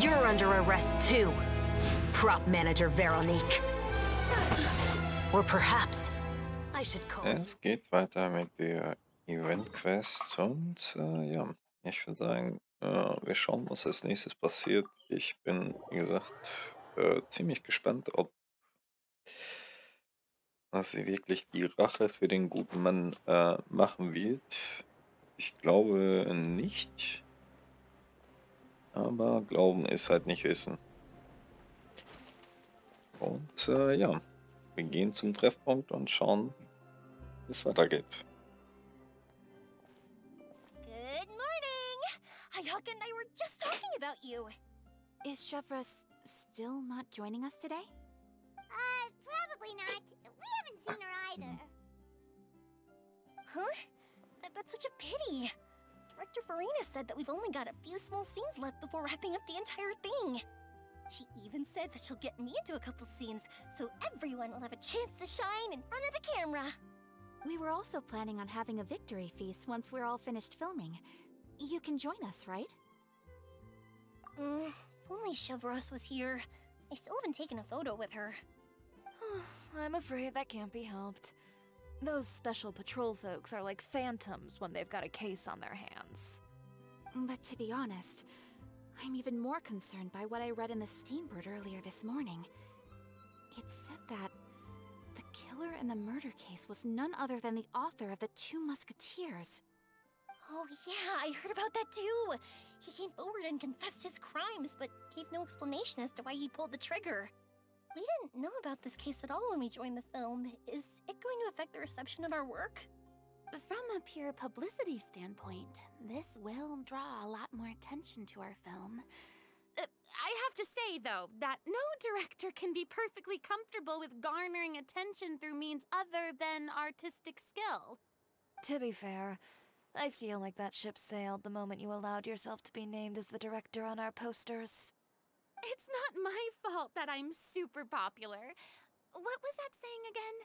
You're under arrest too, prop manager Veronique. Or perhaps I should call you. Es geht weiter mit der Event-Quest und ja, ich würde sagen, wir schauen, was als nächstes passiert. Ich bin, wie gesagt, ziemlich gespannt, ob sie wirklich die Rache für den guten Mann machen wird. Ich glaube nicht, aber Glauben ist halt nicht Wissen. Und ja, wir gehen zum Treffpunkt und schauen, wie es weitergeht. Good morning! Hayaka and I were just talking about you. Is Chevra still not joining us today? Probably not. We haven't seen her either. Huh? That's such a pity. Director Farina said that we've only got a few small scenes left before wrapping up the entire thing. She even said that she'll get me into a couple scenes, so everyone will have a chance to shine in front of the camera. We were also planning on having a victory feast once we're all finished filming. You can join us, right? If only Chevros was here. I still haven't taken a photo with her. I'm afraid that can't be helped. Those special patrol folks are like phantoms when they've got a case on their hands. But to be honest, I'm even more concerned by what I read in the Steambird earlier this morning. It said that the killer in the murder case was none other than the author of the Two Musketeers. Oh yeah, I heard about that too. He came forward and confessed his crimes, but gave no explanation as to why he pulled the trigger. We didn't know about this case at all when we joined the film. Is it going to affect the reception of our work? From a pure publicity standpoint, this will draw a lot more attention to our film. I have to say, though, that no director can be perfectly comfortable with garnering attention through means other than artistic skill. To be fair, I feel like that ship sailed the moment you allowed yourself to be named as the director on our posters. It's not my fault that I'm super popular. What was that saying again?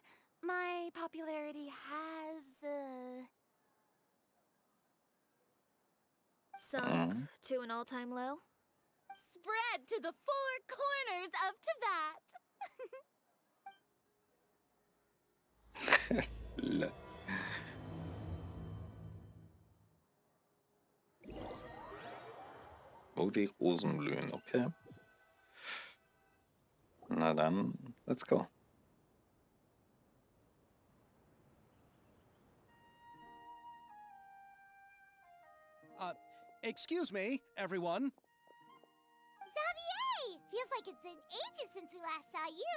My popularity has, Sunk to an all-time low? spread to the four corners of Tibet. Le- Wo die Rosen blühen, okay. Na dann, let's go. Excuse me, everyone. Xavier! Feels like it's been ages since we last saw you.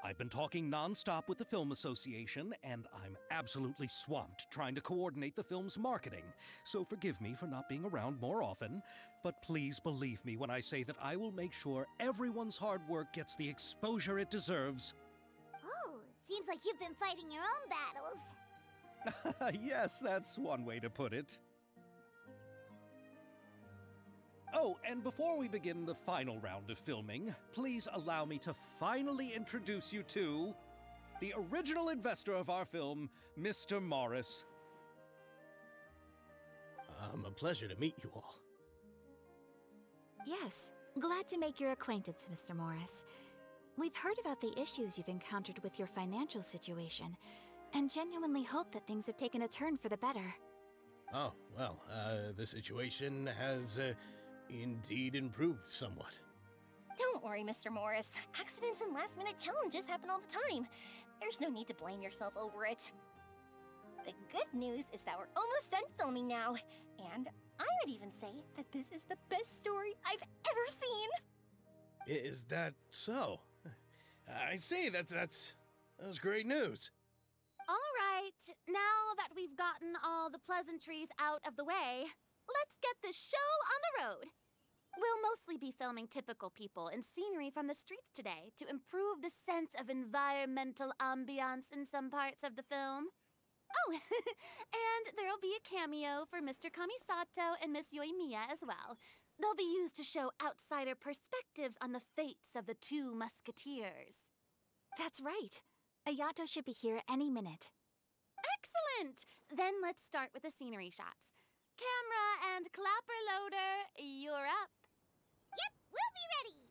I've been talking non-stop with the Film Association, and I'm absolutely swamped trying to coordinate the film's marketing. So forgive me for not being around more often, but please believe me when I say that I will make sure everyone's hard work gets the exposure it deserves. Oh, seems like you've been fighting your own battles. Yes, that's one way to put it. Oh, and before we begin the final round of filming, please allow me to finally introduce you to the original investor of our film, Mr. Morris. A pleasure to meet you all. Yes, glad to make your acquaintance, Mr. Morris. We've heard about the issues you've encountered with your financial situation, and genuinely hope that things have taken a turn for the better. Oh, well, the situation has indeed improved somewhat. Don't worry, Mr. Morris. Accidents and last-minute challenges happen all the time. There's no need to blame yourself over it. The good news is that we're almost done filming now, and I would even say that this is the best story I've ever seen. Is that so? I see, that's great news. All right, now that we've gotten all the pleasantries out of the way, let's get this show on the road. We'll mostly be filming typical people and scenery from the streets today to improve the sense of environmental ambiance in some parts of the film. Oh, and there'll be a cameo for Mr. Kamisato and Miss Yoimiya as well. They'll be used to show outsider perspectives on the fates of the Two Musketeers. That's right. Ayato should be here any minute. Excellent! Then let's start with the scenery shots. Camera and clapper loader, you're up. Yep, we'll be ready.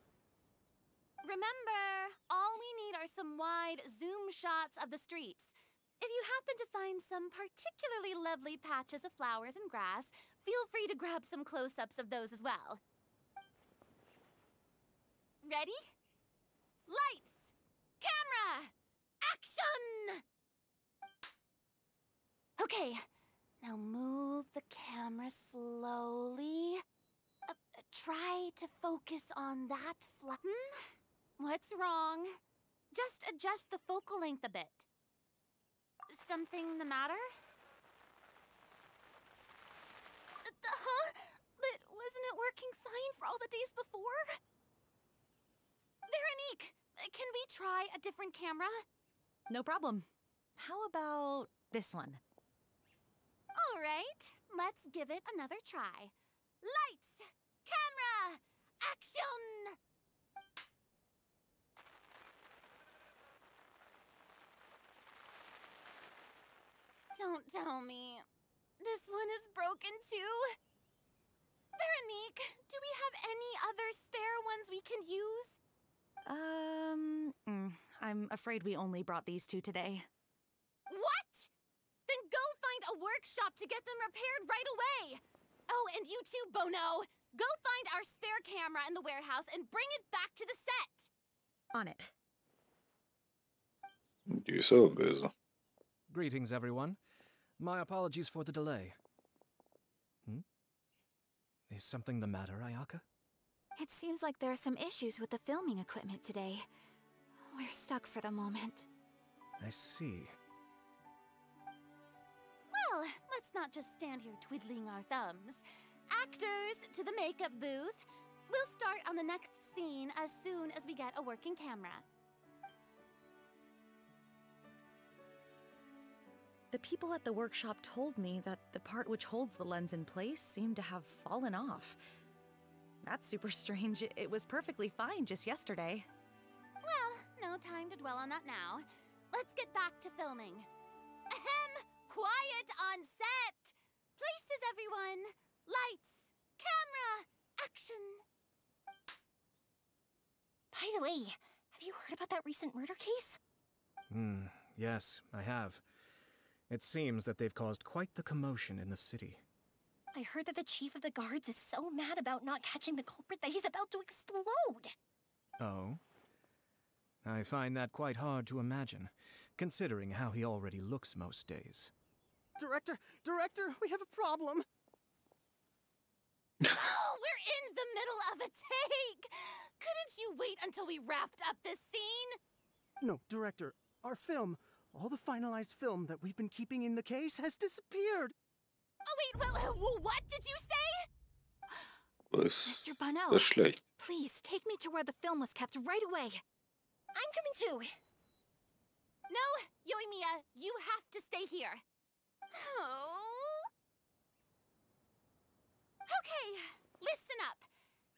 Remember, all we need are some wide zoom shots of the streets. If you happen to find some particularly lovely patches of flowers and grass, feel free to grab some close-ups of those as well. Ready? Lights! Camera! Action! Okay, now move the camera slowly. Try to focus on that What's wrong? Just adjust the focal length a bit. Something the matter? Huh? But wasn't it working fine for all the days before? Veronique, can we try a different camera? No problem. How about this one? All right, let's give it another try. Lights! Camera! Action! Don't tell me. This one is broken too? Veronique, do we have any other spare ones we can use? I'm afraid we only brought these two today. What? Then go find a workshop to get them repaired right away. Oh, and you too, Bono. Go find our spare camera in the warehouse and bring it back to the set. On it. Die ist so böse. Greetings, everyone. My apologies for the delay. Is something the matter, Ayaka? It seems like there are some issues with the filming equipment today. We're stuck for the moment. I see. Well, let's not just stand here twiddling our thumbs. Actors, to the makeup booth. We'll start on the next scene as soon as we get a working camera. The people at the workshop told me that the part which holds the lens in place seemed to have fallen off. That's super strange. It was perfectly fine just yesterday. Well, no time to dwell on that now. Let's get back to filming. Ahem! Quiet on set! Places, everyone! Lights! Camera! Action! By the way, have you heard about that recent murder case? Yes, I have. It seems that they've caused quite the commotion in the city. I heard that the chief of the guards is so mad about not catching the culprit that he's about to explode. Oh? I find that quite hard to imagine, considering how he already looks most days. Director, we have a problem. Oh, we're in the middle of a take! Couldn't you wait until we wrapped up this scene? No, Director, our film, all the finalized film that we've been keeping in the case has disappeared. Oh wait, what did you say? Mr. Bono, Das ist schlecht. please take me to where the film was kept right away. I'm coming too. No, Yoimiya, you have to stay here. Oh. Okay, listen up.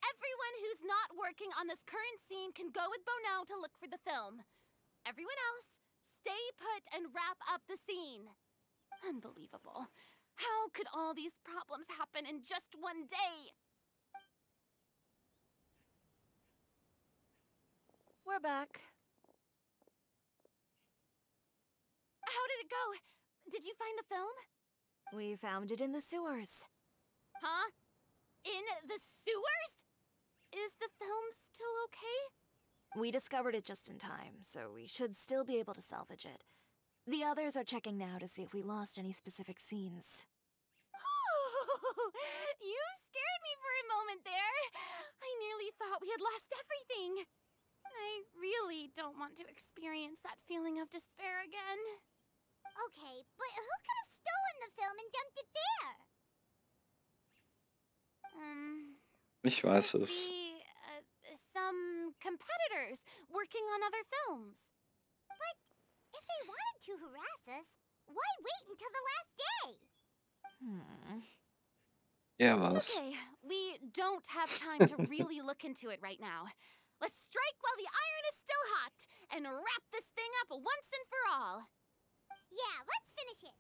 Everyone who's not working on this current scene can go with Bono to look for the film. Everyone else, stay put and wrap up the scene. Unbelievable. How could all these problems happen in just one day? We're back. How did it go? Did you find the film? We found it in the sewers. Huh? In the sewers? Is the film still okay? We discovered it just in time, so we should still be able to salvage it. The others are checking now to see if we lost any specific scenes. Oh, you scared me for a moment there. I nearly thought we had lost everything. I really don't want to experience that feeling of despair again. Okay, but who could have stolen the film and dumped it there? Ich weiß es. Some competitors working on other films. But if they wanted to harass us, why wait until the last day? Ja, was? Okay, we don't have time to really look into it right now. Let's strike while the iron is still hot and wrap this thing up once and for all. Yeah, let's finish it.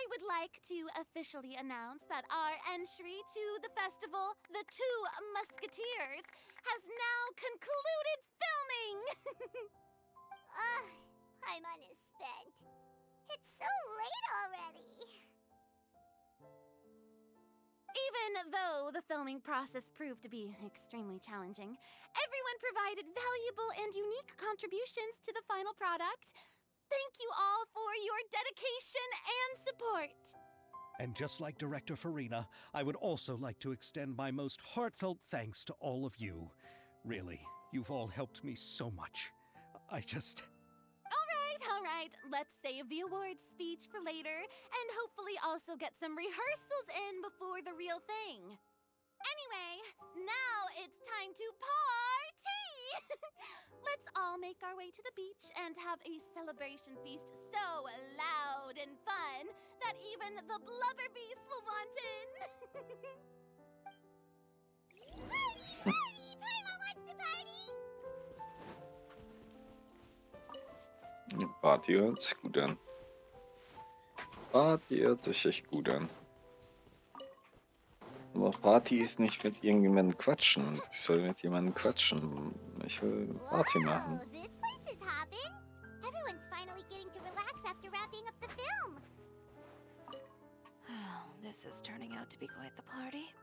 I would like to officially announce that our entry to the festival, The Two Musketeers, has now concluded filming! Ugh, Paimon is spent. It's so late already. Even though the filming process proved to be extremely challenging, everyone provided valuable and unique contributions to the final product. Thank you all for your dedication and support. And just like Director Farina, I would also like to extend my most heartfelt thanks to all of you. Really, you've all helped me so much. All right, let's save the awards speech for later, and hopefully also get some rehearsals in before the real thing. Anyway, now it's time to party! Let's all make our way to the beach and have a celebration feast so loud and fun that even the blubber beast will want in. Party! Paimon wants to party! Party hört sich gut an. Party hört sich echt gut an. Aber Party ist nicht mit irgendjemandem quatschen. Ich soll mit jemandem quatschen. Ich will Party machen. Whoa, this place is hopping. Everyone's finally getting to relax after wrapping up the film. This is turning out to be quite the party.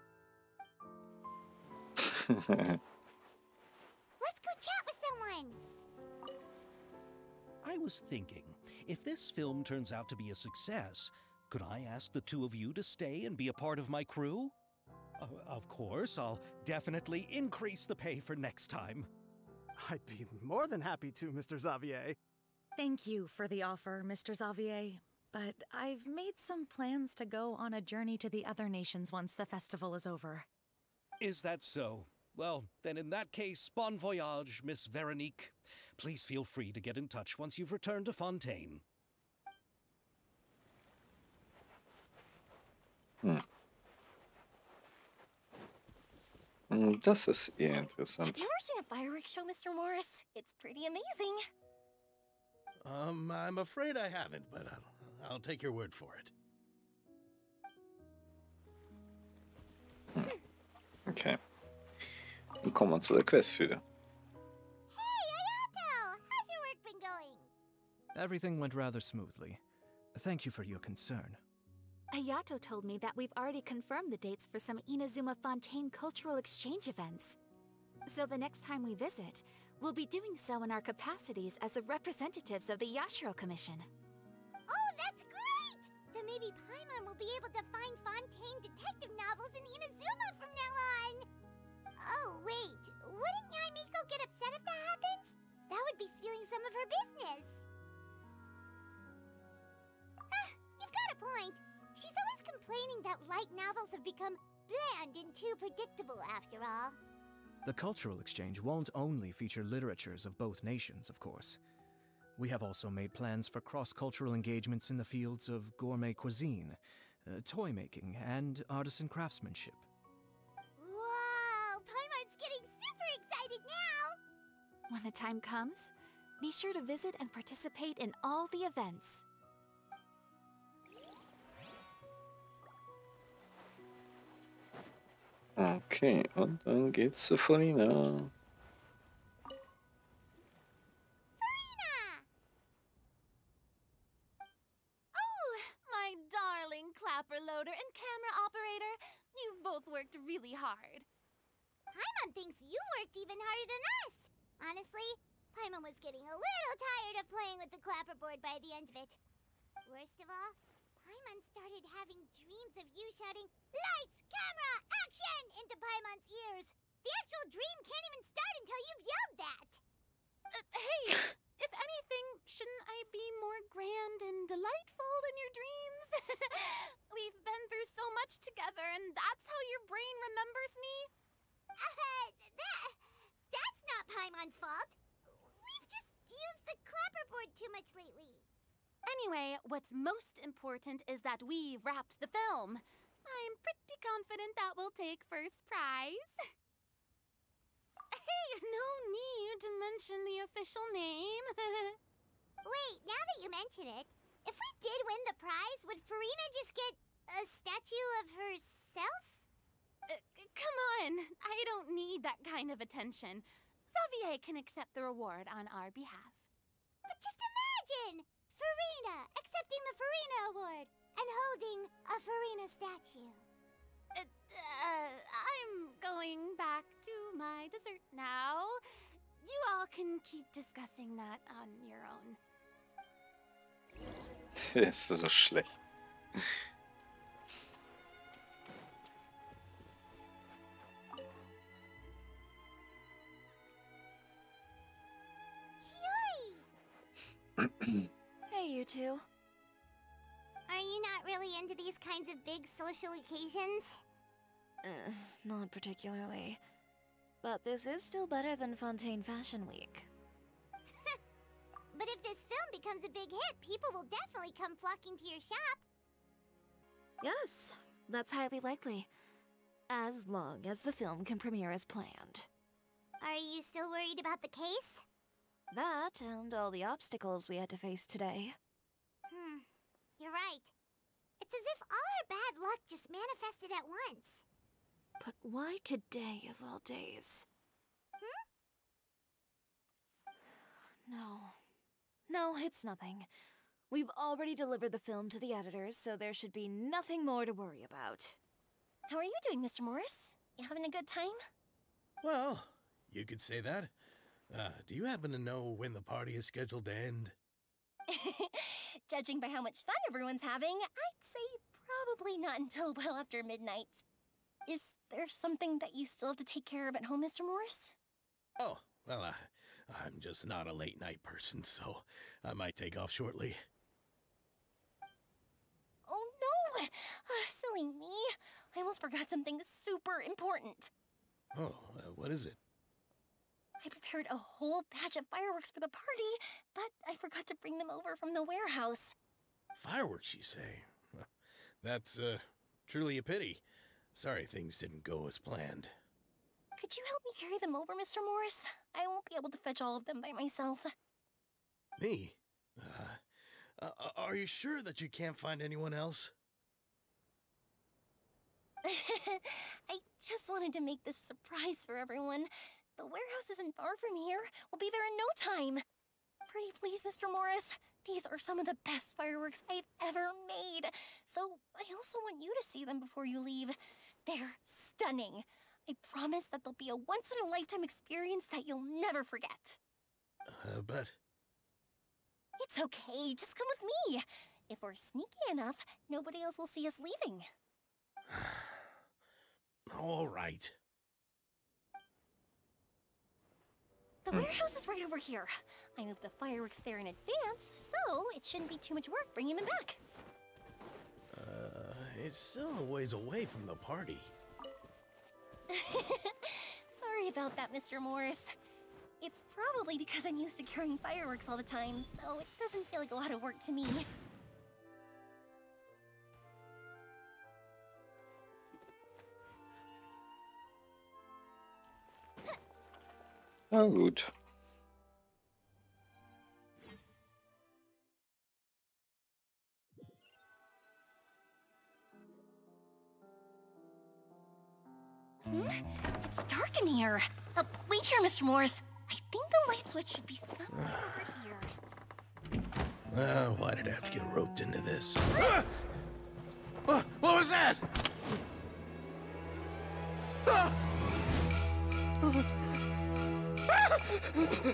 Let's go chat with someone. I was thinking, if this film turns out to be a success, could I ask the two of you to stay and be a part of my crew? Of course, I'll definitely increase the pay for next time. I'd be more than happy to, Mr. Xavier. Thank you for the offer, Mr. Xavier. But I've made some plans to go on a journey to the other nations once the festival is over. Is that so? Well, then in that case, bon voyage, Miss Veronique. Please feel free to get in touch once you've returned to Fontaine. Das ist eher interessant. Have you ever seen a fireworks show, Mr. Morris? It's pretty amazing. I'm afraid I haven't, but I'll take your word for it. Okay. Dann kommen wir zu der Quest wieder. Hey, Ayato! How's your work been going? Everything went rather smoothly. Thank you for your concern. Ayato told me that we've already confirmed the dates for some Inazuma Fontaine cultural exchange events. So the next time we visit, we'll be doing so in our capacities as the representatives of the Yashiro Commission. Oh, that's great! Then maybe Paimon will be able to find Fontaine detective novels in Inazuma from now on! Oh, wait. Wouldn't Yaimiko get upset if that happens? That would be stealing some of her business. You've got a point. She's always complaining that light novels have become bland and too predictable after all. The cultural exchange won't only feature literatures of both nations, of course. We have also made plans for cross-cultural engagements in the fields of gourmet cuisine, toy making, and artisan craftsmanship. Whoa! Paimon's getting super excited now! When the time comes, be sure to visit and participate in all the events. Okay, und dann geht's zu Farina. Oh, my darling clapper loader and camera operator. You've both worked really hard. Paimon thinks you worked even harder than us. Honestly, Paimon was getting a little tired of playing with the clapperboard by the end of it. Worst of all, Paimon started having dreams of you shouting, "Lights, camera, action!" into Paimon's ears. The actual dream can't even start until you've yelled that. Hey, if anything, shouldn't I be more grand and delightful in your dreams? We've been through so much together, and that's how your brain remembers me? That's not Paimon's fault. We've just used the clapperboard too much lately. Anyway, what's most important is that we wrapped the film. I'm pretty confident that we'll take first prize. Hey, no need to mention the official name. Wait, now that you mention it, if we did win the prize, would Farina just get a statue of herself? Come on, I don't need that kind of attention. Xavier can accept the reward on our behalf. But just imagine! Farina accepting the Farina Award and holding a Farina statue. I'm going back to my dessert now. You all can keep discussing that on your own. Es ist so schlecht. Hey, you two. Are you not really into these kinds of big social occasions? Not particularly. But this is still better than Fontaine Fashion Week. But if this film becomes a big hit, people will definitely come flocking to your shop. Yes, that's highly likely. As long as the film can premiere as planned. Are you still worried about the case? That and all the obstacles we had to face today. You're right. It's as if all our bad luck just manifested at once. But why today of all days? No, it's nothing. We've already delivered the film to the editors, so there should be nothing more to worry about. How are you doing, Mr. Morris? You having a good time? Well, you could say that. Do you happen to know when the party is scheduled to end? Judging by how much fun everyone's having, I'd say probably not until well after midnight. Is there something that you still have to take care of at home, Mr. Morris? Oh, well, I'm just not a late night person, so I might take off shortly. Oh no! Silly me. I almost forgot something super important. Oh, what is it? I prepared a whole batch of fireworks for the party, but I forgot to bring them over from the warehouse. Fireworks, you say? That's, truly a pity. Sorry things didn't go as planned. Could you help me carry them over, Mr. Morris? I won't be able to fetch all of them by myself. Me? Are you sure that you can't find anyone else? I just wanted to make this a surprise for everyone. The warehouse isn't far from here. We'll be there in no time. Pretty please, Mr. Morris. These are some of the best fireworks I've ever made. So I also want you to see them before you leave. They're stunning. I promise that they'll be a once-in-a-lifetime experience that you'll never forget. But... It's okay. Just come with me. If we're sneaky enough, nobody else will see us leaving. All right. The warehouse is right over here. I moved the fireworks there in advance, so it shouldn't be too much work bringing them back. It's still a ways away from the party. Sorry about that, Mr. Morris. It's probably because I'm used to carrying fireworks all the time, so it doesn't feel like a lot of work to me. Na gut. It's dark in here. Wait here, Mr. Morris. I think the light switch should be somewhere over here. Why did I have to get roped into this? What was that?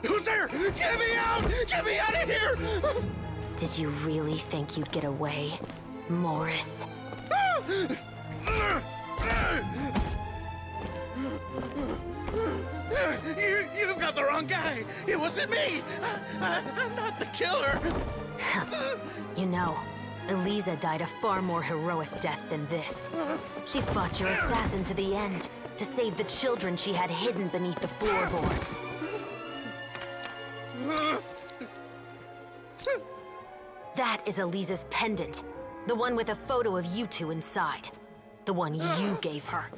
Who's there? Get me out! Get me out of here! Did you really think you'd get away, Morris? You've got the wrong guy. It wasn't me. I'm not the killer. You know, Eliza died a far more heroic death than this. She fought your assassin to the end, to save the children she had hidden beneath the floorboards. That is Eliza's pendant. The one with a photo of you two inside. The one you gave her.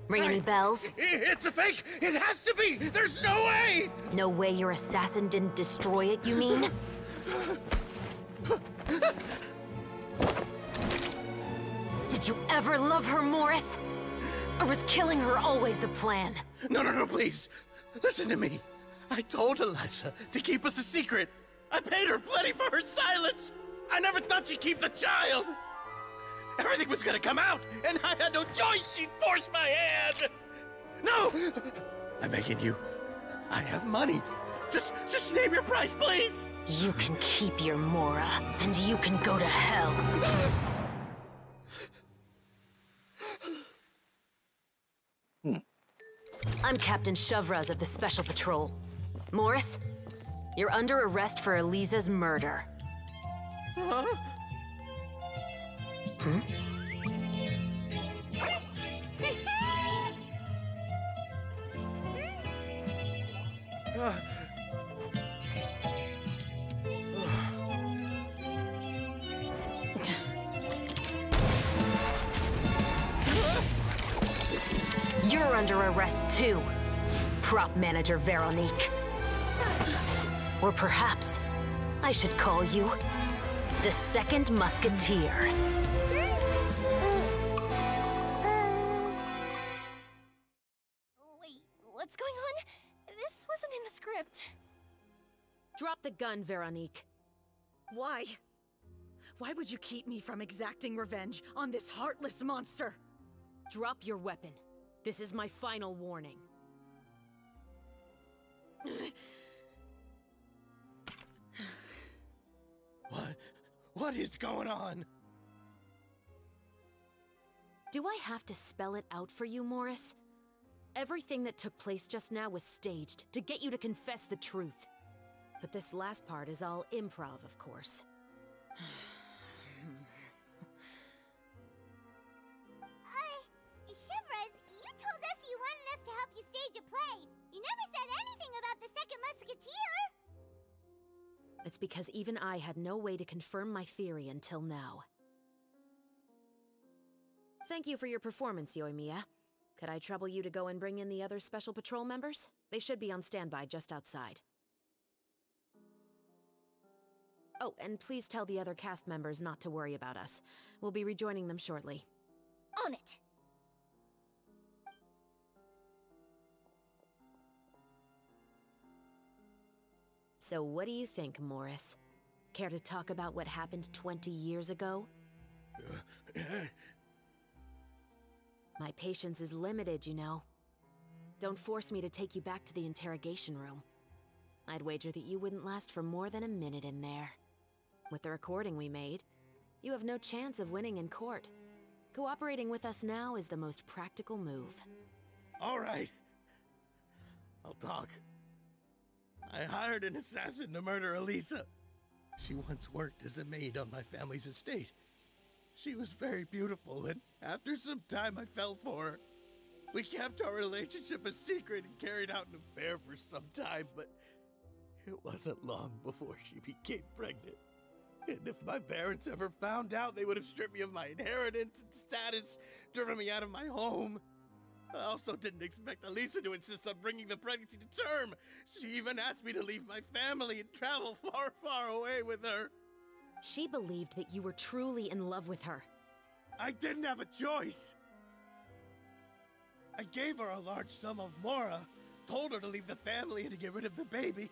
Ring any bells? It's a fake! It has to be! There's no way! No way your assassin didn't destroy it, you mean? Did you ever love her, Morris? Or was killing her always the plan? No, please. Listen to me. I told Eliza to keep us a secret. I paid her plenty for her silence. I never thought she'd keep the child. Everything was gonna come out, and I had no choice. She forced my hand. No! I'm begging you. I have money. Just name your price, please. You can keep your Mora, and you can go to hell. I'm Captain Shovraz of the Special Patrol. Morris, you're under arrest for Eliza's murder. Huh? Hmm? You're under arrest too, prop manager Veronique. Or perhaps I should call you the Second Musketeer. Wait, what's going on? This wasn't in the script. Drop the gun, Veronique. Why? Why would you keep me from exacting revenge on this heartless monster? Drop your weapon. This is my final warning. What is going on? Do I have to spell it out for you, Morris? Everything that took place just now was staged to get you to confess the truth. But this last part is all improv, of course. Shivers, you told us you wanted us to help you stage a play. You never said anything about the Second Musketeer. It's because even I had no way to confirm my theory until now. Thank you for your performance, Yoimiya. Could I trouble you to go and bring in the other Special Patrol members? They should be on standby just outside. Oh, and please tell the other cast members not to worry about us. We'll be rejoining them shortly. On it! So what do you think, Morris? Care to talk about what happened 20 years ago? My patience is limited, you know. Don't force me to take you back to the interrogation room. I'd wager that you wouldn't last for more than a minute in there. With the recording we made, you have no chance of winning in court. Cooperating with us now is the most practical move. All right. I'll talk. I hired an assassin to murder Eliza. She once worked as a maid on my family's estate. She was very beautiful, and after some time I fell for her. We kept our relationship a secret and carried out an affair for some time, but it wasn't long before she became pregnant. And if my parents ever found out, they would have stripped me of my inheritance and status, driven me out of my home. I also didn't expect Eliza to insist on bringing the pregnancy to term. She even asked me to leave my family and travel far, far away with her. She believed that you were truly in love with her. I didn't have a choice. I gave her a large sum of Mora, told her to leave the family and to get rid of the baby.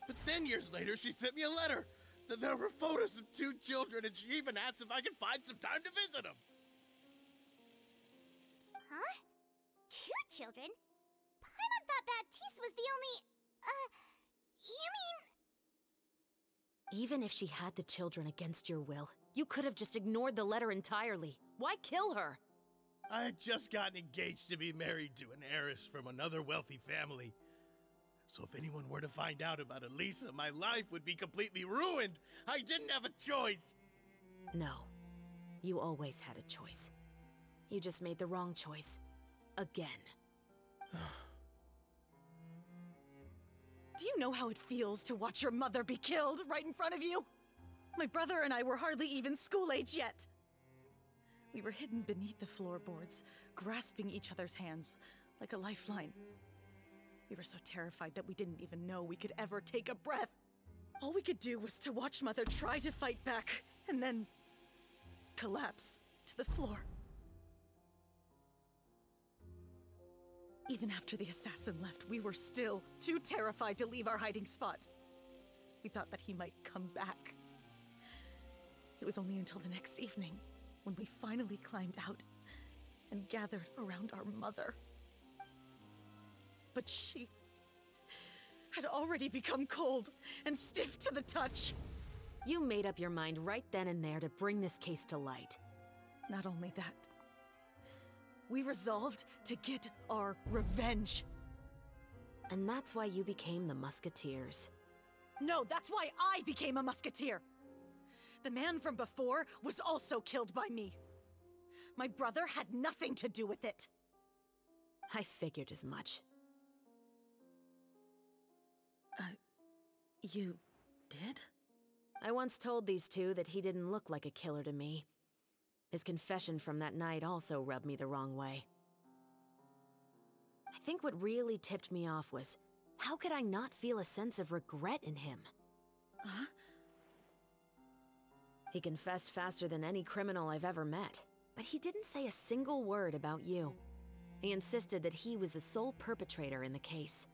But then years later, she sent me a letter. There were photos of 2 children, and she even asked if I could find some time to visit them. Huh? 2 children? Paimon thought Baptiste was the only... you mean... Even if she had the children against your will, you could have just ignored the letter entirely. Why kill her? I had just gotten engaged to be married to an heiress from another wealthy family. So if anyone were to find out about Eliza, my life would be completely ruined. I didn't have a choice. No. You always had a choice. You just made the wrong choice. Again. Do you know how it feels to watch your mother be killed right in front of you? My brother and I were hardly even school age yet. We were hidden beneath the floorboards, grasping each other's hands like a lifeline. We were so terrified that we didn't even know we could ever take a breath. All we could do was to watch Mother try to fight back and then collapse to the floor. Even after the assassin left, we were still too terrified to leave our hiding spot. We thought that he might come back. It was only until the next evening when we finally climbed out and gathered around our mother. But she had already become cold and stiff to the touch. You made up your mind right then and there to bring this case to light. Not only that, we resolved to get our revenge. And that's why you became the Musketeers. No, that's why I became a musketeer. The man from before was also killed by me. My brother had nothing to do with it. I figured as much. You did? I once told these two that he didn't look like a killer to me. His confession from that night also rubbed me the wrong way. I think what really tipped me off was, how could I not feel a sense of regret in him? Huh? He confessed faster than any criminal I've ever met, but he didn't say a single word about you. He insisted that he was the sole perpetrator in the case.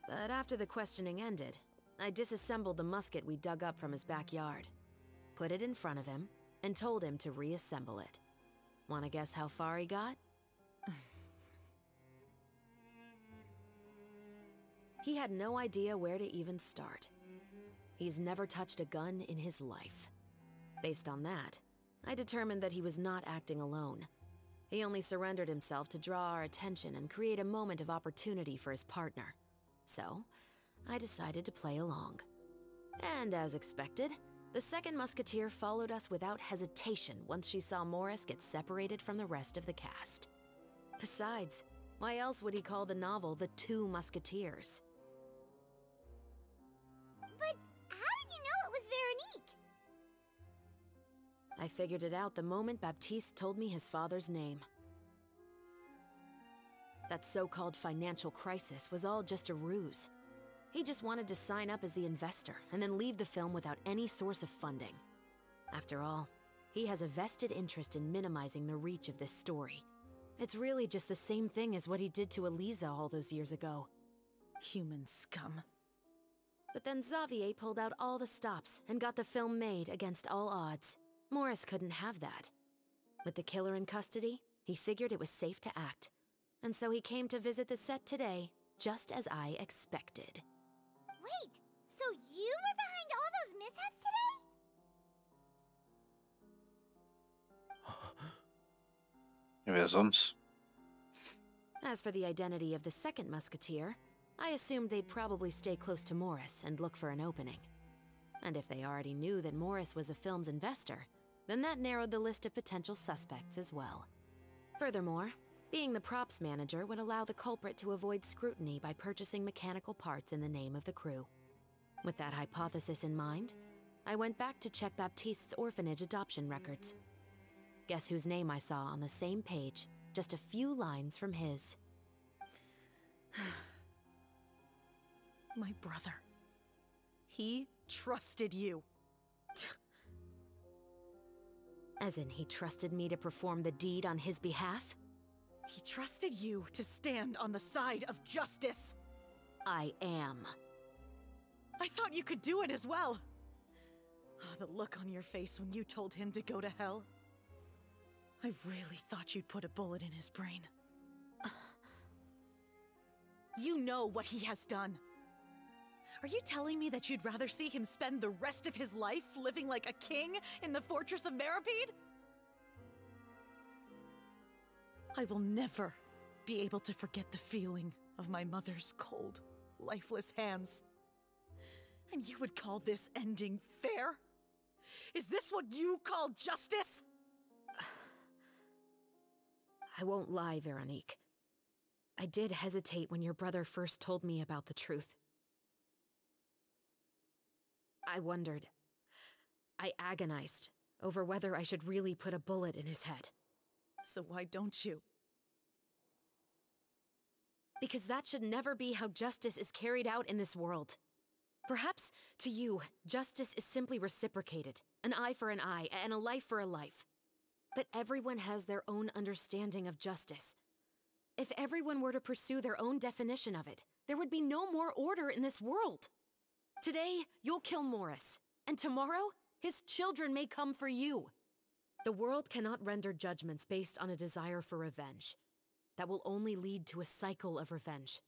But after the questioning ended, I disassembled the musket we dug up from his backyard, put it in front of him, and told him to reassemble it. Wanna guess how far he got? He had no idea where to even start. He's never touched a gun in his life. Based on that, I determined that he was not acting alone. He only surrendered himself to draw our attention and create a moment of opportunity for his partner. So, I decided to play along. And as expected, the second musketeer followed us without hesitation once she saw Morris get separated from the rest of the cast. Besides, why else would he call the novel The Two Musketeers? But how did you know it was Veronique? I figured it out the moment Baptiste told me his father's name. That so-called financial crisis was all just a ruse. He just wanted to sign up as the investor and then leave the film without any source of funding. After all, he has a vested interest in minimizing the reach of this story. It's really just the same thing as what he did to Eliza all those years ago. Human scum. But then Xavier pulled out all the stops and got the film made against all odds. Morris couldn't have that. With the killer in custody, he figured it was safe to act. And so he came to visit the set today, just as I expected. Wait, so you were behind all those mishaps today? Wer sonst? As for the identity of the second musketeer, I assumed they'd probably stay close to Morris and look for an opening. And if they already knew that Morris was the film's investor, then that narrowed the list of potential suspects as well. Furthermore, being the props manager would allow the culprit to avoid scrutiny by purchasing mechanical parts in the name of the crew. With that hypothesis in mind, I went back to check Baptiste's orphanage adoption records. Guess whose name I saw on the same page, just a few lines from his. My brother. He trusted you. As in, he trusted me to perform the deed on his behalf? He trusted you to stand on the side of justice. I am. I thought you could do it as well. Oh, the look on your face when you told him to go to hell. I really thought you'd put a bullet in his brain. You know what he has done. Are you telling me that you'd rather see him spend the rest of his life living like a king in the fortress of Meripede? I will never be able to forget the feeling of my mother's cold, lifeless hands. And you would call this ending fair? Is this what you call justice? I won't lie, Veronique. I did hesitate when your brother first told me about the truth. I wondered. I agonized over whether I should really put a bullet in his head. So why don't you? Because that should never be how justice is carried out in this world. Perhaps, to you, justice is simply reciprocated. An eye for an eye, and a life for a life. But everyone has their own understanding of justice. If everyone were to pursue their own definition of it, there would be no more order in this world. Today, you'll kill Morris, and tomorrow, his children may come for you. The world cannot render judgments based on a desire for revenge. That will only lead to a cycle of revenge,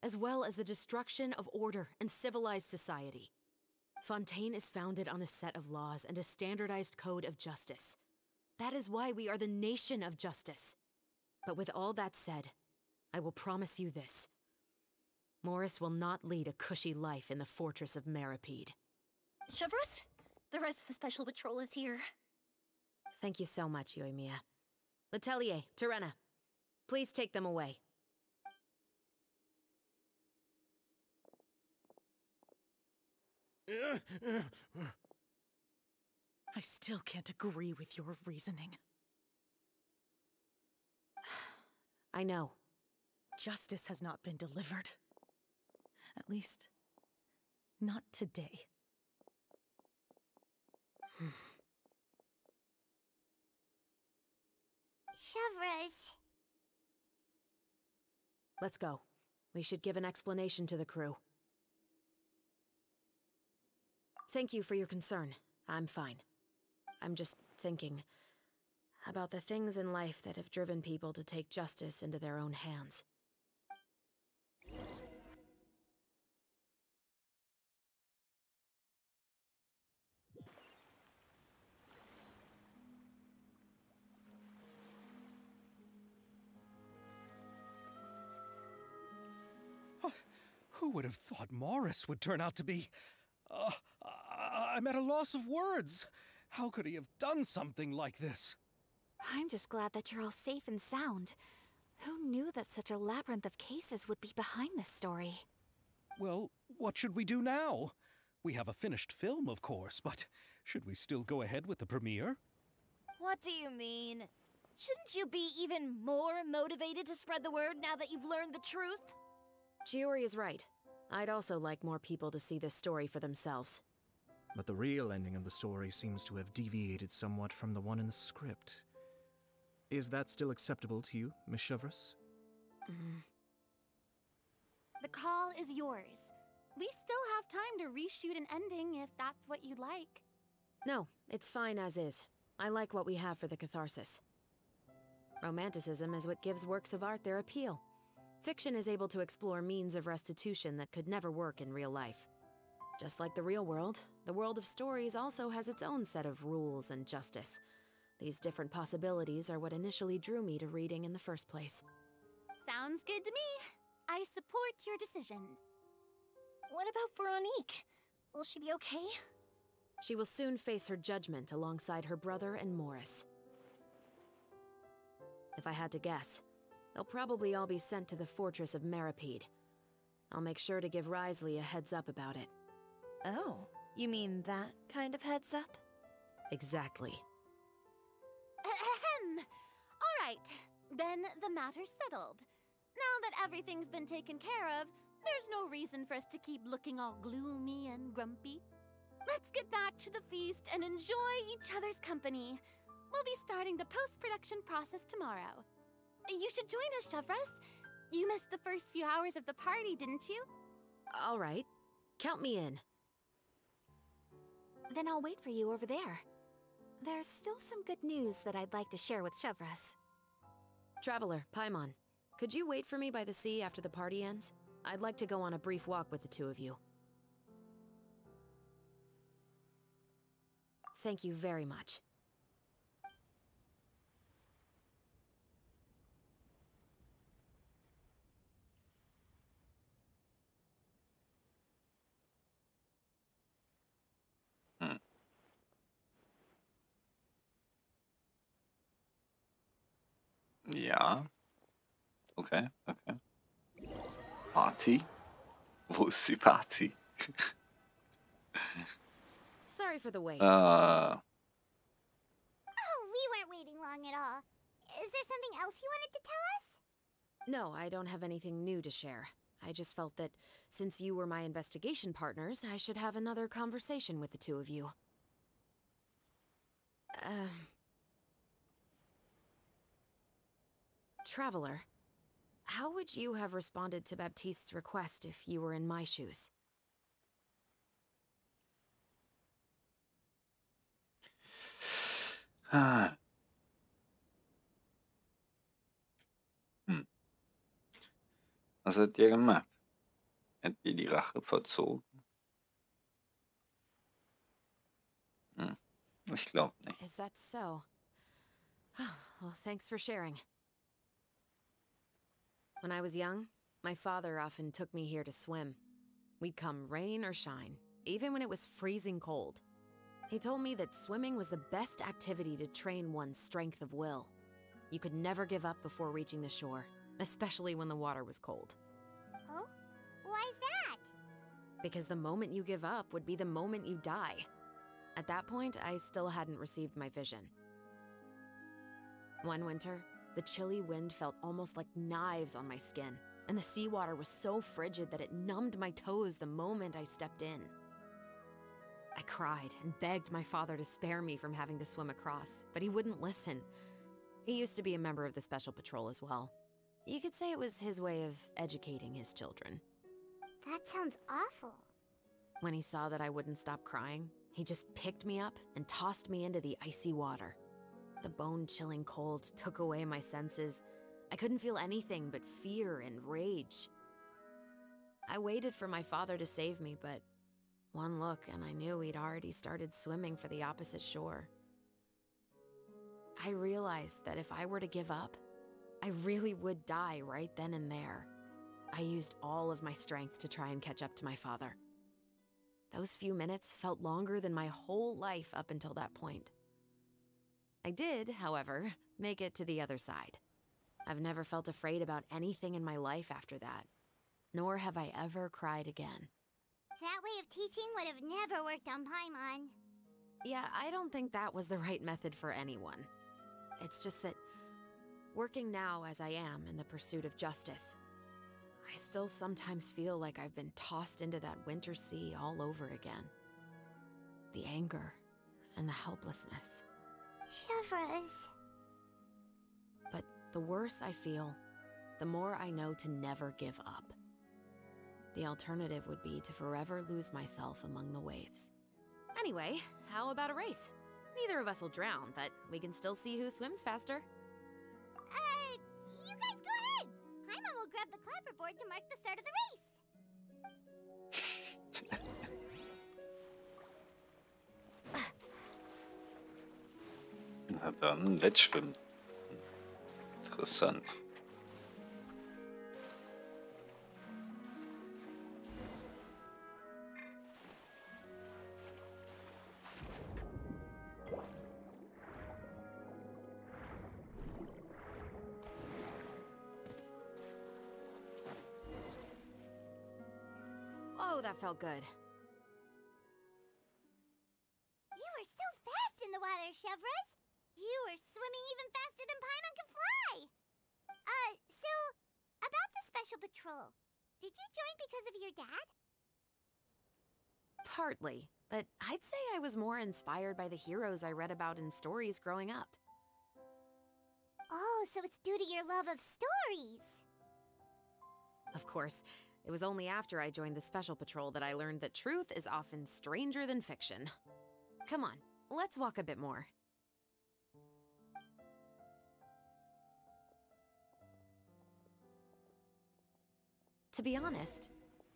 as well as the destruction of order and civilized society. Fontaine is founded on a set of laws and a standardized code of justice. That is why we are the nation of justice. But with all that said, I will promise you this. Morris will not lead a cushy life in the fortress of Meripede. Chevreuse, the rest of the Special Patrol is here. Thank you so much, Yoimiya. Letelier, Terena, please take them away. I still can't agree with your reasoning. I know. Justice has not been delivered. At least, not today. Chevreuse. Let's go. We should give an explanation to the crew. Thank you for your concern. I'm fine. I'm just thinking about the things in life that have driven people to take justice into their own hands. Who would have thought Morris would turn out to be... I'm at a loss of words. How could he have done something like this? I'm just glad that you're all safe and sound. Who knew that such a labyrinth of cases would be behind this story? Well, what should we do now? We have a finished film, of course, but should we still go ahead with the premiere? What do you mean? Shouldn't you be even more motivated to spread the word now that you've learned the truth? Chiori is right. I'd also like more people to see this story for themselves. But the real ending of the story seems to have deviated somewhat from the one in the script. Is that still acceptable to you, Miss Chevreuse? The call is yours. We still have time to reshoot an ending if that's what you'd like. No, it's fine as is. I like what we have for the catharsis. Romanticism is what gives works of art their appeal. Fiction is able to explore means of restitution that could never work in real life. Just like the real world, the world of stories also has its own set of rules and justice. These different possibilities are what initially drew me to reading in the first place. Sounds good to me. I support your decision. What about Veronique? Will she be okay? She will soon face her judgment alongside her brother and Morris. If I had to guess, they'll probably all be sent to the fortress of Meripede. I'll make sure to give Risley a heads up about it. Oh, you mean that kind of heads up? Exactly. Ahem. All right, then the matter's settled. Now that everything's been taken care of, there's no reason for us to keep looking all gloomy and grumpy. Let's get back to the feast and enjoy each other's company. We'll be starting the post-production process tomorrow. You should join us, Chevreuse. You missed the first few hours of the party, didn't you? All right. Count me in. Then I'll wait for you over there. There's still some good news that I'd like to share with Chevreuse. Traveler, Paimon, could you wait for me by the sea after the party ends? I'd like to go on a brief walk with the two of you. Thank you very much. Ja. Okay, okay. Party? Wo ist die Party? Sorry for the wait. Oh, we weren't waiting long at all. Is there something else you wanted to tell us? No, I don't have anything new to share. I just felt that since you were my investigation partners, I should have another conversation with the two of you. Traveler, how would you have responded to Baptiste's request if you were in my shoes? Ah. Was hat ihr gemacht? Hat ihr die Rache vollzogen? Ich glaube nicht. Is that so? Well, thanks for sharing. When I was young, my father often took me here to swim. We'd come rain or shine, even when it was freezing cold. He told me that swimming was the best activity to train one's strength of will. You could never give up before reaching the shore, especially when the water was cold. Oh? Why's that? Because the moment you give up would be the moment you die. At that point, I still hadn't received my vision. One winter, the chilly wind felt almost like knives on my skin, and the seawater was so frigid that it numbed my toes the moment I stepped in. I cried and begged my father to spare me from having to swim across, but he wouldn't listen. He used to be a member of the Special Patrol as well. You could say it was his way of educating his children. That sounds awful. When he saw that I wouldn't stop crying, he just picked me up and tossed me into the icy water. The bone-chilling cold took away my senses. I couldn't feel anything but fear and rage. I waited for my father to save me, but one look and I knew he'd already started swimming for the opposite shore. I realized that if I were to give up, I really would die right then and there. I used all of my strength to try and catch up to my father. Those few minutes felt longer than my whole life up until that point. I did, however, make it to the other side. I've never felt afraid about anything in my life after that, nor have I ever cried again. That way of teaching would have never worked on Paimon. Yeah, I don't think that was the right method for anyone. It's just that, working now as I am in the pursuit of justice, I still sometimes feel like I've been tossed into that winter sea all over again. The anger and the helplessness. Chevres. But the worse I feel, the more I know to never give up. The alternative would be to forever lose myself among the waves. Anyway, how about a race? Neither of us will drown, but we can still see who swims faster. You guys go ahead! Paimon will grab the clapperboard to mark the start of the race. Na dann, Wettschwimmen. Interessant. Oh, that felt good. You were so fast in the water, Chevres! You were swimming even faster than Paimon can fly! So, about the Special Patrol, did you join because of your dad? Partly, but I'd say I was more inspired by the heroes I read about in stories growing up. Oh, so it's due to your love of stories! Of course, it was only after I joined the Special Patrol that I learned that truth is often stranger than fiction. Come on, let's walk a bit more. To be honest,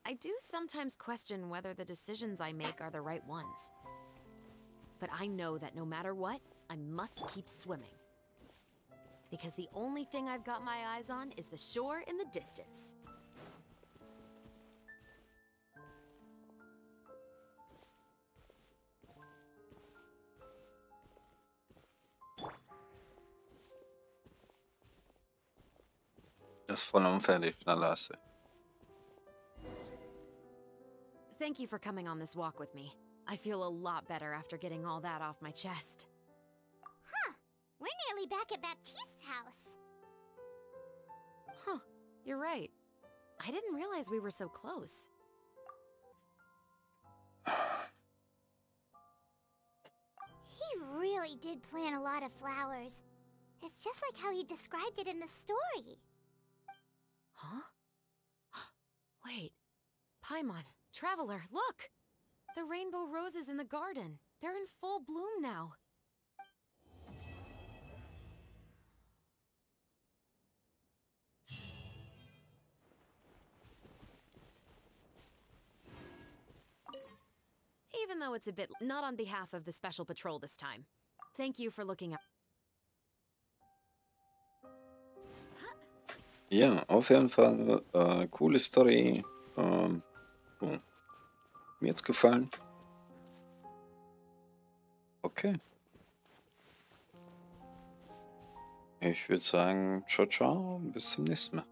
I do sometimes question whether the decisions I make are the right ones. But I know that no matter what, I must keep swimming. Because the only thing I've got my eyes on is the shore in the distance. Das ist voll unfertig, na Lasse. Thank you for coming on this walk with me. I feel a lot better after getting all that off my chest. Huh. We're nearly back at Baptiste's house. Huh, you're right. I didn't realize we were so close. He really did plant a lot of flowers. It's just like how he described it in the story. Huh? Wait. Paimon, Traveler, look! The rainbow roses in the garden. They're in full bloom now. Even though it's a bit not on behalf of the Special Patrol this time. Thank you for looking out. Ja, auf jeden Fall coole Story. Mir hat's gefallen. Okay. Ich würde sagen, ciao, ciao, bis zum nächsten Mal.